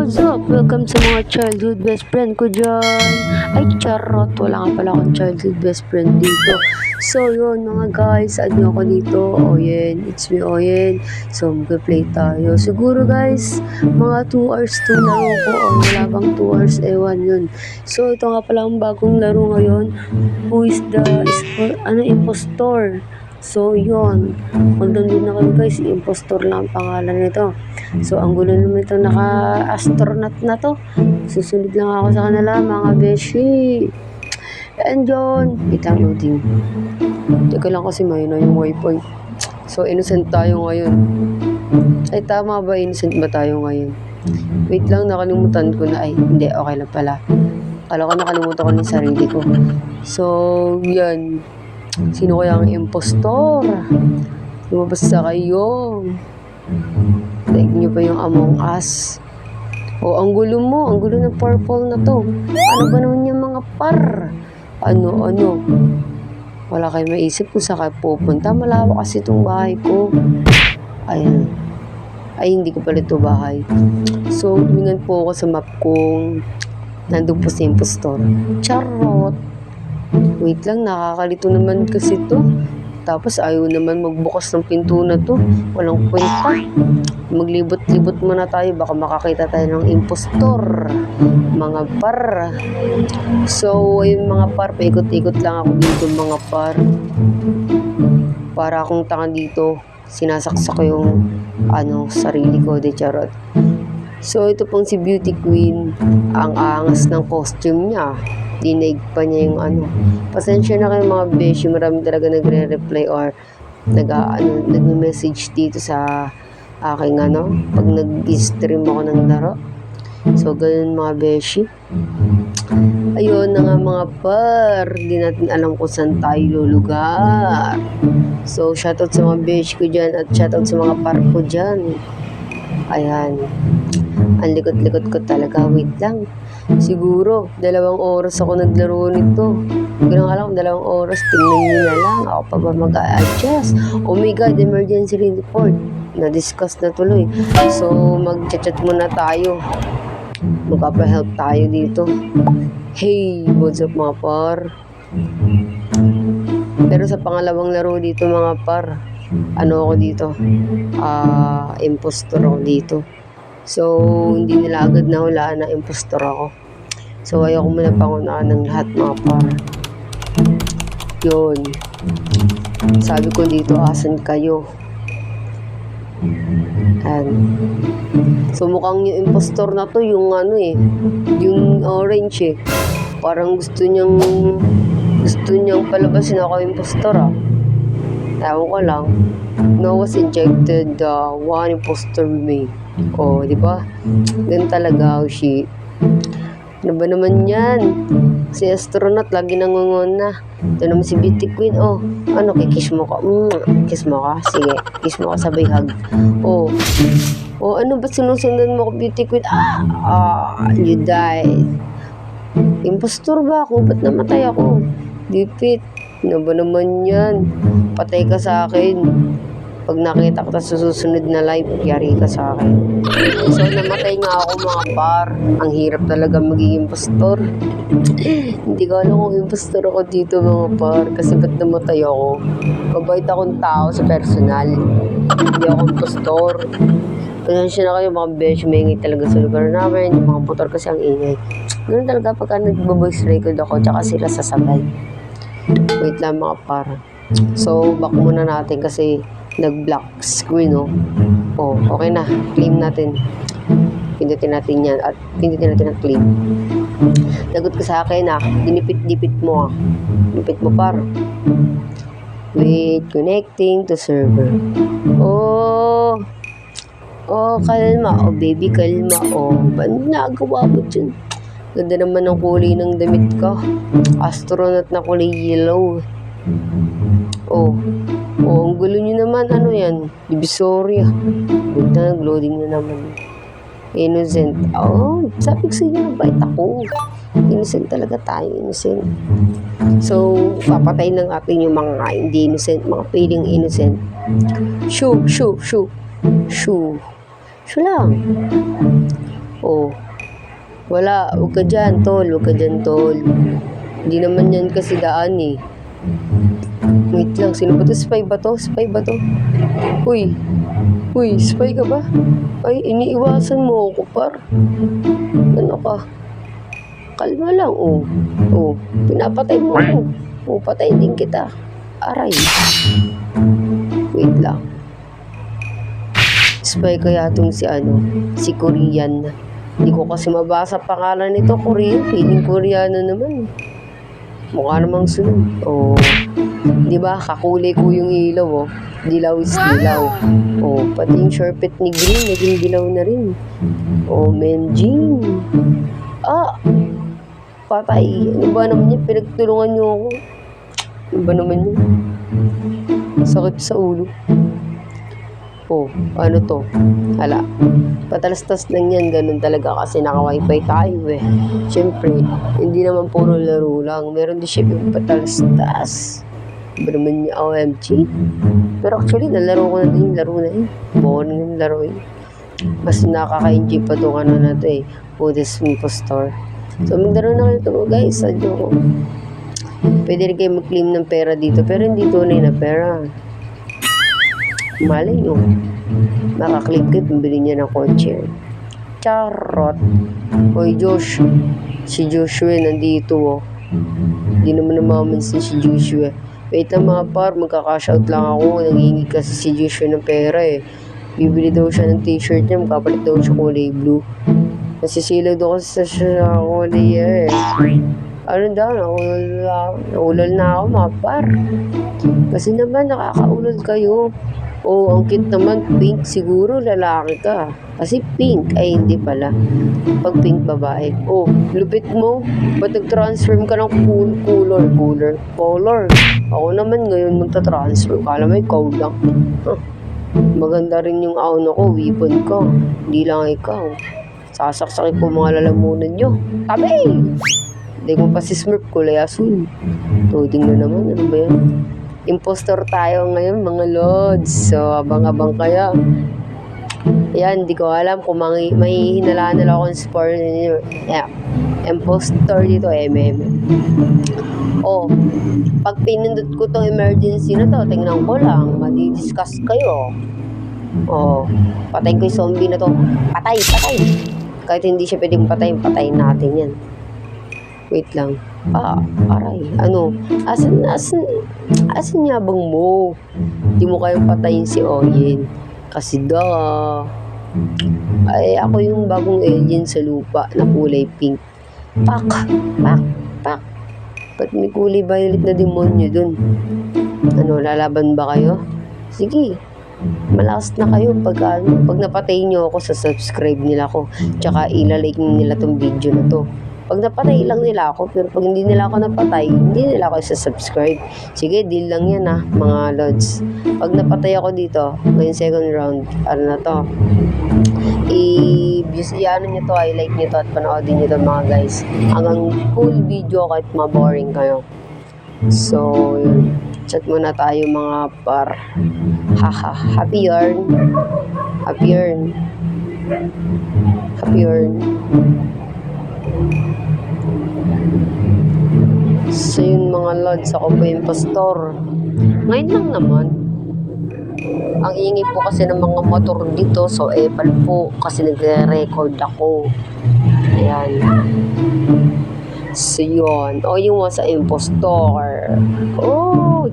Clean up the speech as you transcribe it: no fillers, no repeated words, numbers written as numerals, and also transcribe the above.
what's up? Welcome sa mga childhood best friend ko dyan. Ay, charot. Wala nga pala akong childhood best friend dito. So, yun mga guys. Add nyo ako dito. Oyen. It's me, Oyen. So, mag-play tayo. Siguro guys, mga 2 hours to laro ko. O, wala bang 2 hours? Ewan yun. So, ito nga pala ang bagong laro ngayon. Who is the impostor? So, yun. Mag-download na kayo guys. Impostor lang ang pangalan nito. So, ang gulo naman ito. Naka-astronaut na to. Susunod lang ako sa kanila, mga beshi. And yun. Itang loading. Teka lang kasi may na yung wifi. So, innocent tayo ngayon. Ay, tama ba? Innocent ba tayo ngayon? Wait lang, nakalimutan ko na. Ay, hindi. Okay lang pala. Kala ko nakalimutan ko ng sarili ko. So, yan. Sino kaya ang impostor? Lumabas sa kayo. Like nyo pa yung Among Us. O, ang gulo mo. Ang gulo ng purple na to. Ano ba naman yung mga par? Ano? Wala kayo maisip kung saan kayo pupunta. Malawak kasi itong bahay ko. Ayan. Ay, hindi ko pala ito bahay. So, tumingan po ako sa map kung nandun po sa impostor. Charot. Wait lang, nakakalito naman kasi to. Tapos ayaw naman magbukas ng pinto na to. Walang kwenta. Maglibot-libot muna tayo. Baka makakita tayo ng impostor. Mga par. So, yung mga par, paikot-ikot lang ako dito mga par. Para akong tanga dito. Sinasaksak ko yung sarili ko. De charot. So, ito pong si Beauty Queen. Ang angas ng costume niya. Dinaig pa niya yung Pasensya na kayo mga beshi. Marami talaga nagre-reply or nag-message dito sa aking pag nag-stream ako ng laro. So, ganun mga beshi. Ayun na nga mga par. Hindi natin alam kung saan tayo lulugar. So, shoutout sa mga beshi ko dyan at shoutout sa mga par ko dyan. Ayan. Ang likot-likot ko talaga. Wait lang. Siguro, 2 oras ako naglaro nito. Hindi ko alam, 2 oras. Tingnan nyo na lang. Ako pa ba mag-a-adjust? Oh my God, emergency report. Na-discuss na tuloy. So, mag-chat muna tayo. Magpapa-help tayo dito. Hey, what's up mga par? Pero sa pangalawang laro dito mga par, ako dito? Impostor ako dito. So, hindi nila agad nahulaan na impostor ako. So, ayoko muna pangunahan ng lahat mga par. Yun. Sabi ko dito, asan kayo? So, mukhang yung impostor na to, yung yung orange Parang gusto niyang palabasin ako impostor Ewan ko lang. No was injected, one impostor remain. Oh, di ba? Ganun talaga, shit. Ano ba naman yan? Si astronaut, lagi nangungon na. Ito naman si Beauty Queen. Oh, kikiss mo ka? Kiss mo ka? Sige, kiss mo ka, sabay hug. Oh, ba't sinusundan mo ko, Beauty Queen? You died. Impostor ba ako? Ba't namatay ako? Dipit. Ano ba naman yan? Patay ka sa akin. Pag nakita ka sa susunod na live, yari ka sa akin. So, namatay nga ako mga par. Ang hirap talaga maging impostor. Hindi ko alam kung impostor ako dito mga par. Kasi ba't namatay ako? Mabait akong tao sa personal. Hindi ako impostor. Pasensya na kayo mga besh. Maingay talaga sa lugar namin. Yung mga motor kasi ang ingay. Ganun talaga pagka nag-voice record ako, tsaka sila sasabay. Wait lang mga par. So, back muna natin kasi nag-black screen, Oh, okay na. Claim natin. Pindutin natin yan at pindutin natin ang claim. Lagot ka sa akin, Dinipit-dipit mo, Dipit mo, par. Wait, connecting to server. Oh, kalma. Oh, baby, kalma. Oh, paano nagawa mo dyan? Ganda naman ang kulay ng damit ka. Astronaut na kulay yellow. Oh, ang gulo nyo naman. Ano yan? Divisoria. Wait na, nag-loading na naman. Innocent. Oh, sabi ko sa inyo, bait ako. Innocent talaga tayo, innocent. So, papatay ng atin yung mga hindi innocent, mga piling innocent. Shoo lang. Oh, wala. Huwag ka dyan, tol. Huwag ka dyan, tol. Hindi naman yan kasi daan eh. Wait lang, sino ba to? Spy ba to? Spy ba to? Uy, uy, spy ka ba? Ay, iniiwasan mo ako, par. Ano ka? Kalma lang, oh. Oh, pinapatay mo ako. Oh, patayin din kita. Aray. Wait lang. Spy kaya tong si Korean. Hindi ko kasi mabasa pangalan nito, Korean. Feeling Koreano naman. Mukha namang sunod. Oh, di ba? Kakulay ko yung ilaw, oh. Dilaw is dilaw. Oh, pati yung sharpet ni Green, naging dilaw na rin. Oh, Menjing. Ah, patay. Ano ba naman yun? Pinagtulungan niyo ako. Ano ba naman yun? Sakit sa ulo. Oh, ano to? Hala. Patalastas lang yan. Ganun talaga kasi naka-wifi tayo eh. Siyempre, hindi naman puro laro lang. Meron din siya yung patalastas. Ba naman niya OMG? Pero actually, nalaro ko na din yung laro na yun. Boring yung laro yun. Mas nakaka-enjoy pa itong ano na to eh. Buddhist Impostor. So, maglaro na kayo ito guys. Sadyo ko. Pwede rin kayo mag-claim ng pera dito. Pero hindi tunay na pera. Malay nyo. Makaklip kayo, pambili niya ng kotse. Charot. Hoy Josh. Si Joshua nandito oh. Hindi naman namamansin si Joshua. Wait lang mga par, magkakashout lang ako. Nangingi kasi si Joshua ng pera eh. Bibili daw siya ng t-shirt niya, makapalit daw siya kulay blue. Nasisilaw daw kasi sa kulay eh. Ano daw, naulol na ako mga par. Kasi naman nakakaulol kayo. Oh, ang cute naman, pink. Siguro lalaki ka. Kasi pink, ay hindi pala. Pag pink, babae. Oh, lupit mo. Ba't nag-transform ka ng color? Ako naman ngayon magta-transform. Kala mo ikaw lang. Huh. Maganda rin yung auno ko, weapon ko. Hindi lang ikaw. Sasaksakin ko mga lalamunan nyo. Tabi! Hindi ko pa si Smurf, kulay asul. Tuding na naman, ano ba yan? Impostor tayo ngayon mga lods. So, abang-abang kaya. Yan, hindi ko alam kung may hinalaan nila akong spore ninyo. Yeah. Impostor dito, Oh, pag pinindot ko tong emergency na to, tingnan ko lang, madi-discuss kayo. Oh, patayin ko yung zombie na to. Patay! Kahit hindi siya pwedeng patayin natin yan. Wait lang. Aray. Ano? Asan yabang mo? Di mo kayang patayin si Oyen. Kasi ay, ako yung bagong alien sa lupa na kulay pink. Pak. Ba't may kulay violet na demonyo dun? Ano, lalaban ba kayo? Sige. Malakas na kayo pag napatay nyo ako sa subscribe nila ako. Tsaka ilalike nila tong video na to. Pag napatay lang nila ako, pero pag hindi nila ako napatay, hindi nila ako isa-subscribe. Sige, deal lang yan mga lods. Pag napatay ako dito, ngayong second round, ano na to, i-ano nyo to, i-like nyo to at panoodin nyo to mga guys. Hanggang full video kahit ma-boring kayo. So, yun. Chat muna tayo mga par. Happy yarn. So yun mga lods, ako po impostor. Ngayon lang naman. Ang ingay po kasi ng mga motor dito, so epal po kasi nagre-record ako. Ayan. So yun. O yung sa impostor. Oh,